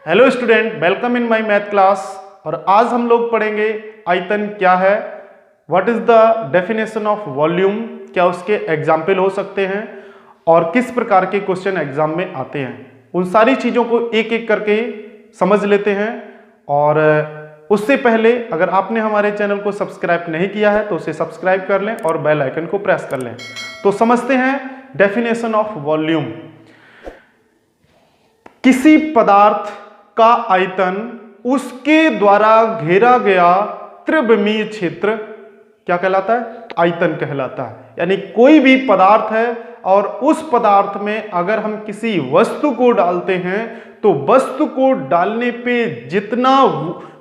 Hello student, welcome in my math class. और आज हम लोग पढ़ेंगे आयतन क्या है, what is the definition of volume, क्या उसके एग्जाम्पल हो सकते हैं और किस प्रकार के क्वेश्चन एग्जाम में आते हैं। उन सारी चीज़ों को एक एक करके समझ लेते हैं। और उससे पहले अगर आपने हमारे चैनल को सब्सक्राइब नहीं किया है तो उसे सब्सक्राइब कर लें और बेल आइकन को प्रेस कर लें। तो समझते हैं डेफिनेशन ऑफ वॉल्यूम। किसी पदार्थ का आयतन उसके द्वारा घेरा गया त्रिविमीय क्षेत्र क्या कहलाता है? आयतन कहलाता है। यानी कोई भी पदार्थ है और उस पदार्थ में अगर हम किसी वस्तु को डालते हैं तो वस्तु को डालने पे जितना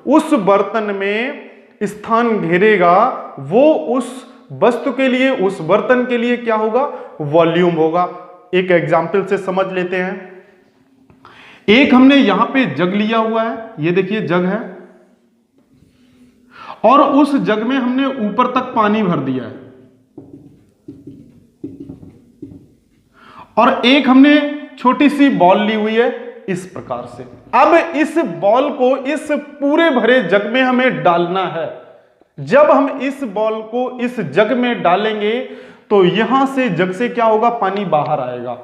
उस बर्तन में स्थान घेरेगा वो उस वस्तु के लिए, उस बर्तन के लिए क्या होगा? वॉल्यूम होगा। एक एग्जाम्पल से समझ लेते हैं। एक हमने यहां पे जग लिया हुआ है, ये देखिए जग है, और उस जग में हमने ऊपर तक पानी भर दिया है। और एक हमने छोटी सी बॉल ली हुई है इस प्रकार से। अब इस बॉल को इस पूरे भरे जग में हमें डालना है। जब हम इस बॉल को इस जग में डालेंगे तो यहां से जग से क्या होगा? पानी बाहर आएगा।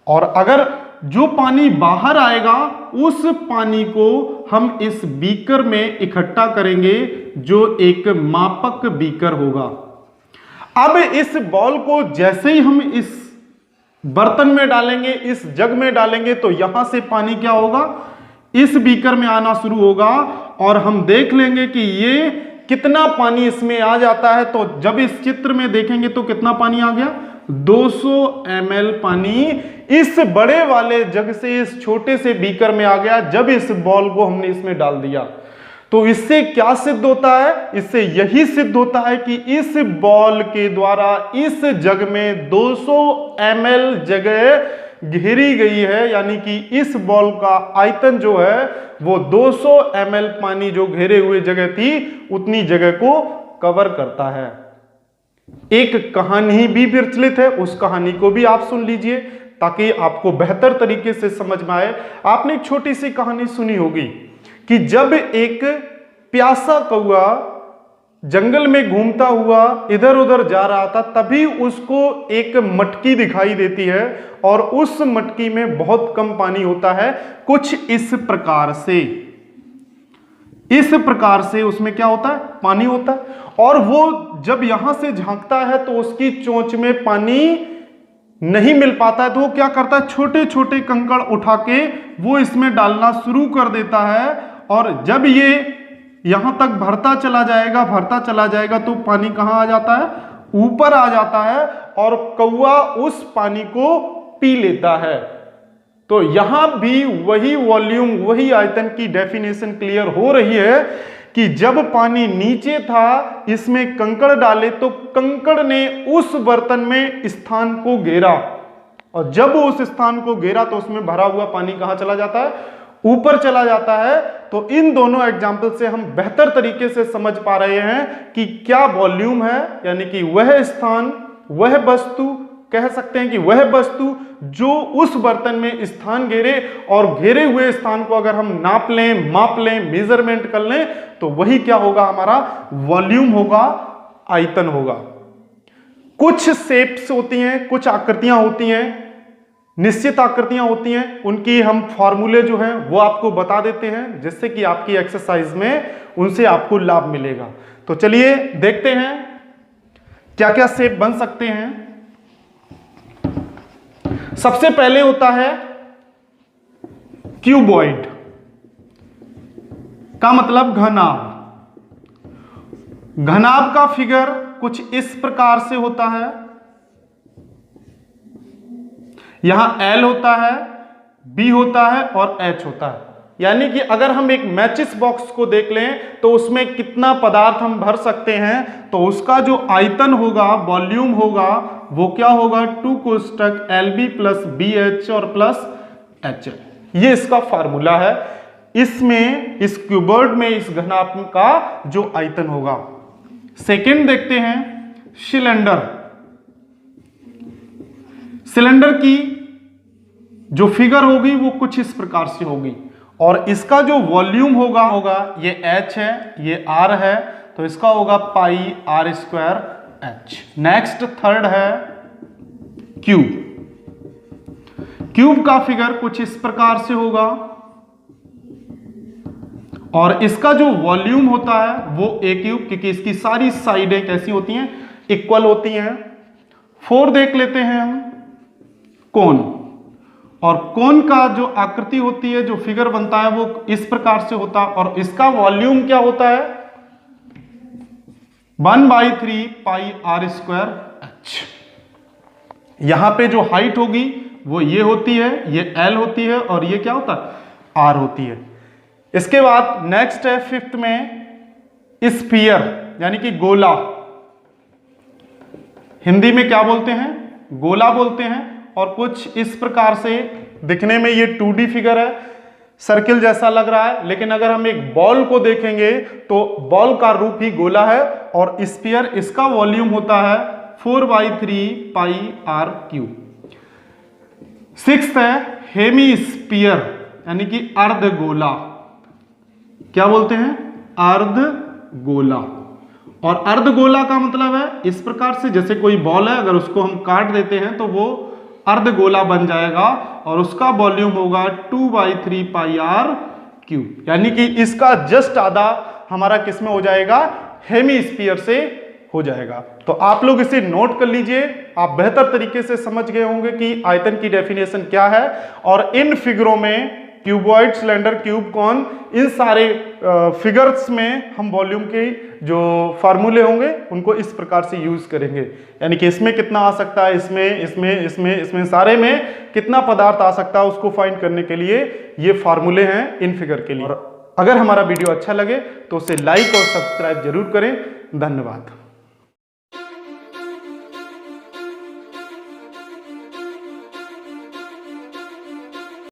और अगर जो पानी बाहर आएगा उस पानी को हम इस बीकर में इकट्ठा करेंगे जो एक मापक बीकर होगा। अब इस बॉल को जैसे ही हम इस बर्तन में डालेंगे, इस जग में डालेंगे, तो यहां से पानी क्या होगा? इस बीकर में आना शुरू होगा और हम देख लेंगे कि ये कितना पानी इसमें आ जाता है। तो जब इस चित्र में देखेंगे तो कितना पानी आ गया? 200 ml पानी इस बड़े वाले जग से इस छोटे से बीकर में आ गया जब इस बॉल को हमने इसमें डाल दिया। तो इससे क्या सिद्ध होता है? इससे यही सिद्ध होता है कि इस बॉल के द्वारा इस जग में 200 ml जगह घेरी गई है। यानी कि इस बॉल का आयतन जो है वो 200 ml पानी जो घेरे हुए जगह थी उतनी जगह को कवर करता है। एक कहानी भी प्रचलित है, उस कहानी को भी आप सुन लीजिए ताकि आपको बेहतर तरीके से समझ में आए। आपने एक छोटी सी कहानी सुनी होगी कि जब एक प्यासा कौआ जंगल में घूमता हुआ इधर उधर जा रहा था, तभी उसको एक मटकी दिखाई देती है और उस मटकी में बहुत कम पानी होता है, कुछ इस प्रकार से उसमें क्या होता है? पानी होता है। और वो जब यहां से झांकता है तो उसकी चोंच में पानी नहीं मिल पाता है, तो वो क्या करता है? छोटे छोटे कंकड़ उठा के वो इसमें डालना शुरू कर देता है। और जब ये यहां तक भरता चला जाएगा तो पानी कहां आ जाता है? ऊपर आ जाता है और कौआ उस पानी को पी लेता है। तो यहां भी वही वॉल्यूम, वही आयतन की डेफिनेशन क्लियर हो रही है कि जब पानी नीचे था, इसमें कंकड़ डाले तो कंकड़ ने उस बर्तन में स्थान को घेरा, और जब उस स्थान को घेरा तो उसमें भरा हुआ पानी कहां चला जाता है? ऊपर चला जाता है। तो इन दोनों एग्जाम्पल से हम बेहतर तरीके से समझ पा रहे हैं कि क्या वॉल्यूम है। यानी कि वह स्थान, वह वस्तु, कह सकते हैं कि वह वस्तु जो उस बर्तन में स्थान घेरे, और घेरे हुए स्थान को अगर हम नाप लें, माप लें, मेजरमेंट कर लें तो वही क्या होगा? हमारा वॉल्यूम होगा, आयतन होगा। कुछ शेप्स होती हैं, कुछ आकृतियां होती हैं, निश्चित आकृतियां होती हैं, उनकी हम फॉर्मूले जो हैं वो आपको बता देते हैं जिससे कि आपकी एक्सरसाइज में उनसे आपको लाभ मिलेगा। तो चलिए देखते हैं क्या क्या शेप बन सकते हैं। सबसे पहले होता है क्यूबॉइड, का मतलब घनाभ। घनाभ का फिगर कुछ इस प्रकार से होता है। यहां L होता है, B होता है और H होता है। यानी कि अगर हम एक मैचिस बॉक्स को देख लें तो उसमें कितना पदार्थ हम भर सकते हैं, तो उसका जो आयतन होगा, वॉल्यूम होगा, वो क्या होगा? 2 कोष्टक LB प्लस BH और प्लस HL। ये इसका फार्मूला है। इसमें, इस क्यूबॉइड में, इस घनाभ का जो आयतन होगा। सेकंड देखते हैं सिलेंडर। सिलेंडर की जो फिगर होगी वो कुछ इस प्रकार से होगी। और इसका जो वॉल्यूम होगा ये H है, ये R है, तो इसका होगा पाई R square H। Next third है क्यूब। क्यूब का फिगर कुछ इस प्रकार से होगा और इसका जो वॉल्यूम होता है वो A क्यूब, क्योंकि इसकी सारी साइडें कैसी होती हैं, इक्वल होती हैं। 4 देख लेते हैं हम कोन, और कोन का जो आकृति होती है, जो फिगर बनता है वो इस प्रकार से होता है और इसका वॉल्यूम क्या होता है 1/3 पाई R स्क्वायर H। यहां पे जो हाइट होगी वो ये होती है, ये L होती है और ये क्या होता है R होती है। इसके बाद नेक्स्ट है 5th में स्फीयर, यानी कि गोला। हिंदी में क्या बोलते हैं, गोला बोलते हैं। और कुछ इस प्रकार से दिखने में ये 2D फिगर है, सर्किल जैसा लग रहा है, लेकिन अगर हम एक बॉल को देखेंगे तो बॉल का रूप ही गोला है और स्फीयर, इसका वॉल्यूम होता है 4/3 पाई R क्यूब। 6th है हेमीस्फीयर, यानी कि अर्धगोला। क्या बोलते हैं, अर्धगोला। और अर्धगोला का मतलब है इस प्रकार से, जैसे कोई बॉल है, अगर उसको हम काट देते हैं तो वो अर्धगोला बन जाएगा और उसका वॉल्यूम होगा 2/3 पाई R क्यूब। यानी कि इसका जस्ट आधा हमारा किस में हो जाएगा, हेमीस्फीयर से हो जाएगा। तो आप लोग इसे नोट कर लीजिए, आप बेहतर तरीके से समझ गए होंगे कि आयतन की डेफिनेशन क्या है। और इन फिगरों में क्यूबॉइड, सिलेंडर, क्यूब, कॉन, इन सारे फिगर्स में हम वॉल्यूम के जो फार्मूले होंगे उनको इस प्रकार से यूज करेंगे। यानी कि इसमें कितना आ सकता है, इसमें सारे में कितना पदार्थ आ सकता है, उसको फाइंड करने के लिए ये फार्मूले हैं इन फिगर के लिए। और अगर हमारा वीडियो अच्छा लगे तो उसे लाइक और सब्सक्राइब जरूर करें। धन्यवाद।